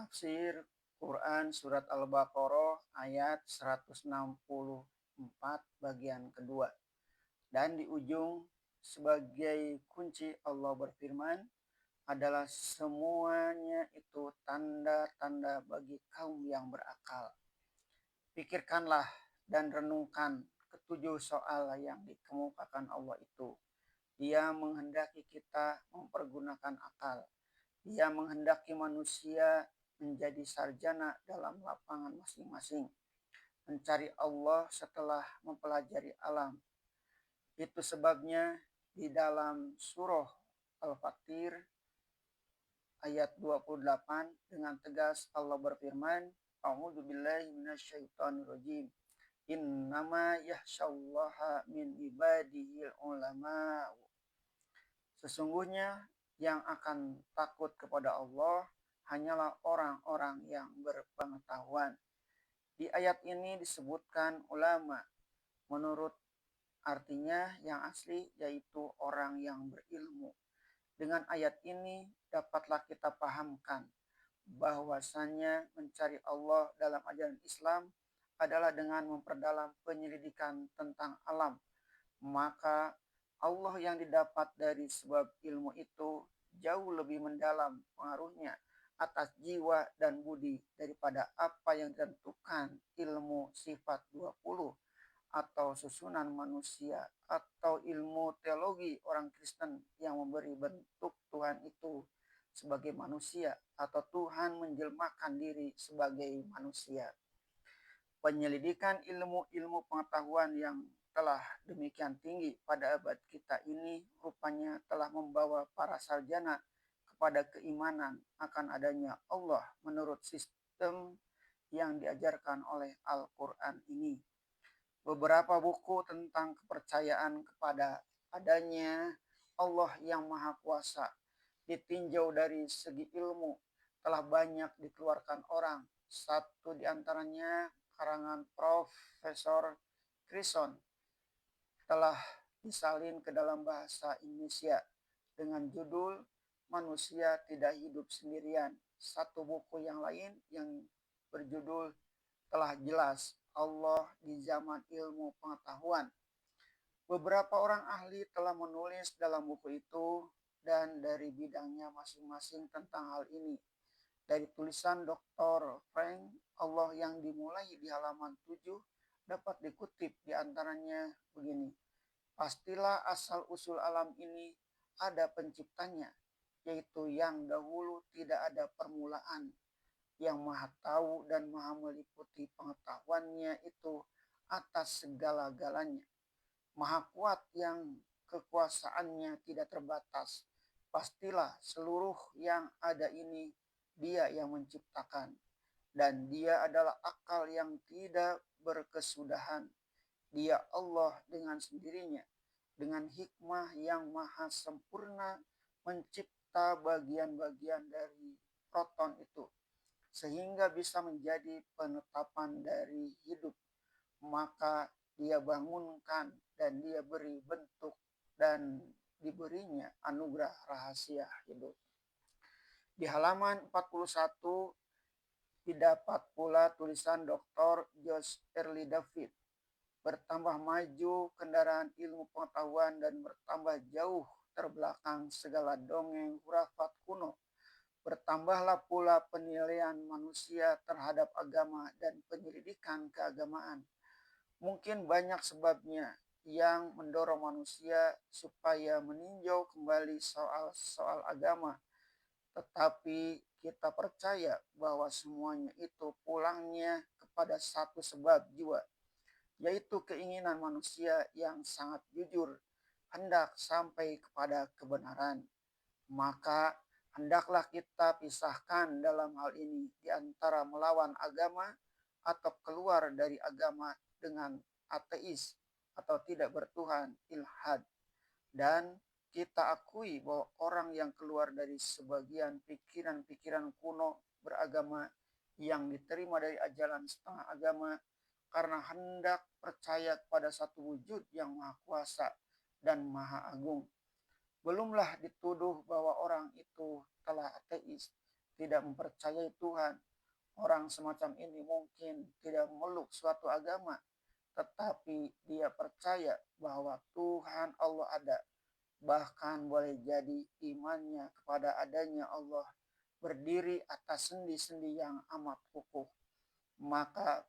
Tafsir Quran Surat Al-Baqarah ayat 164 bagian kedua. Dan di ujung sebagai kunci Allah berfirman, adalah semuanya itu tanda-tanda bagi kaum yang berakal. Pikirkanlah dan renungkan ketujuh soal yang dikemukakan Allah itu. Dia menghendaki kita mempergunakan akal. Dia menghendaki manusia menjadi sarjana dalam lapangan masing-masing. Mencari Allah setelah mempelajari alam. Itu sebabnya di dalam surah Al-Fatir ayat 28 dengan tegas Allah berfirman, A'udzubillahi minasyaitonirrajim. Innama yahsyallaha min ibadihil ulama. Sesungguhnya yang akan takut kepada Allah hanyalah orang-orang yang berpengetahuan. Di ayat ini disebutkan ulama. Menurut artinya yang asli yaitu orang yang berilmu. Dengan ayat ini dapatlah kita pahamkan bahwasannya mencari Allah dalam ajaran Islam adalah dengan memperdalam penyelidikan tentang alam. Maka Allah yang didapat dari sebab ilmu itu jauh lebih mendalam pengaruhnya atas jiwa dan budi daripada apa yang ditentukan ilmu sifat 20 atau susunan manusia atau ilmu teologi orang Kristen yang memberi bentuk Tuhan itu sebagai manusia atau Tuhan menjelmakan diri sebagai manusia. Penyelidikan ilmu-ilmu pengetahuan yang telah demikian tinggi pada abad kita ini rupanya telah membawa para sarjana kepada keimanan akan adanya Allah menurut sistem yang diajarkan oleh Al-Quran ini. Beberapa buku tentang kepercayaan kepada adanya Allah yang Maha Kuasa ditinjau dari segi ilmu telah banyak dikeluarkan orang. Satu di antaranya karangan Profesor Crison telah disalin ke dalam bahasa Indonesia dengan judul Manusia Tidak Hidup Sendirian. Satu buku yang lain yang berjudul Telah Jelas Allah di Zaman Ilmu Pengetahuan. Beberapa orang ahli telah menulis dalam buku itu dan dari bidangnya masing-masing tentang hal ini. Dari tulisan Dr. Frank, Allah yang dimulai di halaman 7 dapat dikutip di antaranya begini. Pastilah asal-usul alam ini ada penciptanya, yaitu yang dahulu tidak ada permulaan, yang maha tahu dan maha meliputi pengetahuannya itu atas segala-galanya. Maha kuat yang kekuasaannya tidak terbatas. Pastilah seluruh yang ada ini Dia yang menciptakan. Dan Dia adalah akal yang tidak berkesudahan. Dia Allah dengan sendirinya. Dengan hikmah yang maha sempurna mencipta bagian-bagian dari proton itu. Sehingga bisa menjadi penetapan dari hidup. Maka Dia bangunkan dan Dia beri bentuk dan diberinya anugerah rahasia hidup. Di halaman 41 didapat pula tulisan Dr. Josh Early David. Bertambah maju kendaraan ilmu pengetahuan dan bertambah jauh terbelakang segala dongeng hurafat kuno. Bertambahlah pula penilaian manusia terhadap agama dan penyelidikan keagamaan. Mungkin banyak sebabnya yang mendorong manusia supaya meninjau kembali soal-soal agama. Tetapi kita percaya bahwa semuanya itu pulangnya kepada satu sebab jua, yaitu keinginan manusia yang sangat jujur, hendak sampai kepada kebenaran. Maka hendaklah kita pisahkan dalam hal ini di antara melawan agama atau keluar dari agama dengan ateis atau tidak bertuhan, ilhad. Dan kita akui bahwa orang yang keluar dari sebagian pikiran-pikiran kuno beragama yang diterima dari ajaran setengah agama karena hendak percaya kepada satu wujud yang maha kuasa dan maha agung. Belumlah dituduh bahwa orang itu telah ateis tidak mempercayai Tuhan. Orang semacam ini mungkin tidak memeluk suatu agama, tetapi dia percaya bahwa Tuhan Allah ada. Bahkan boleh jadi imannya kepada adanya Allah berdiri atas sendi-sendi yang amat kukuh. Maka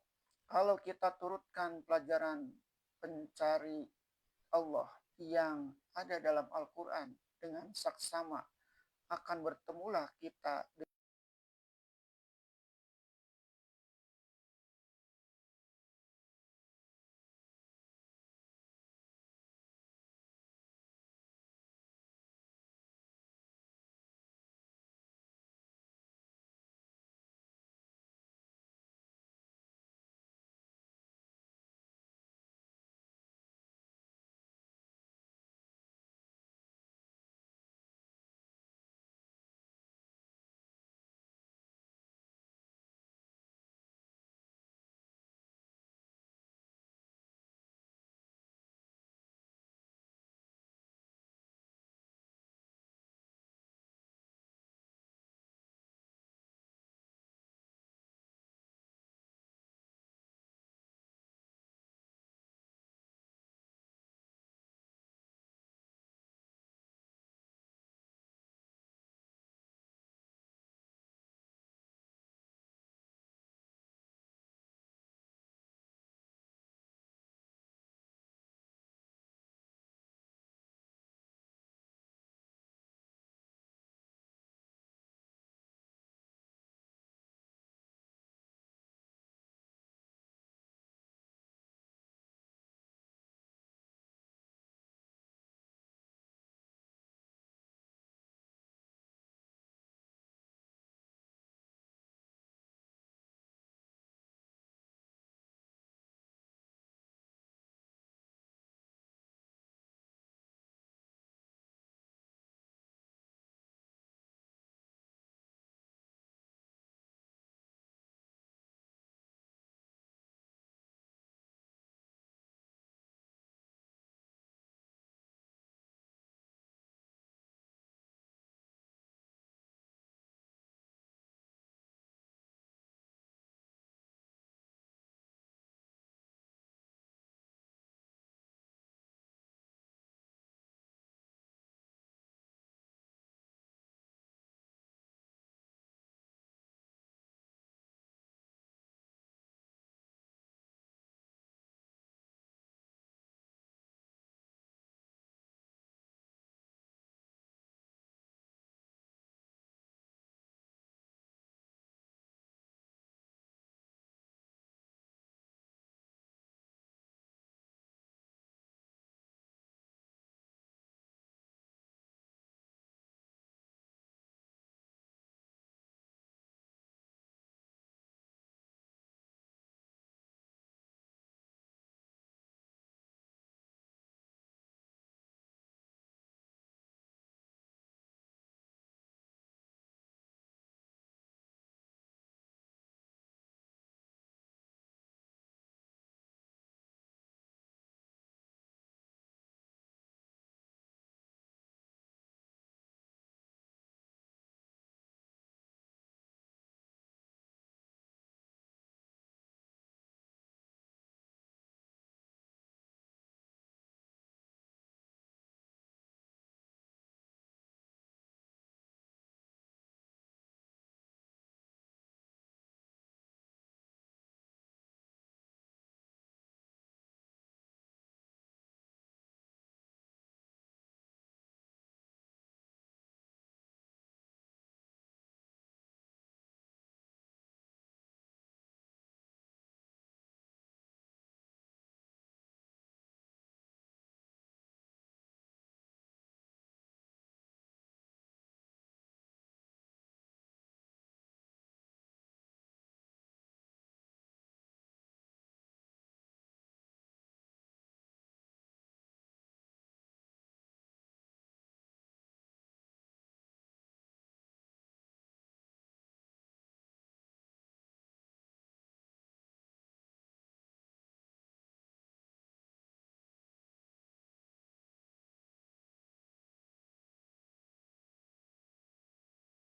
kalau kita turutkan pelajaran pencari Allah yang ada dalam Al-Quran dengan saksama, akan bertemulah kita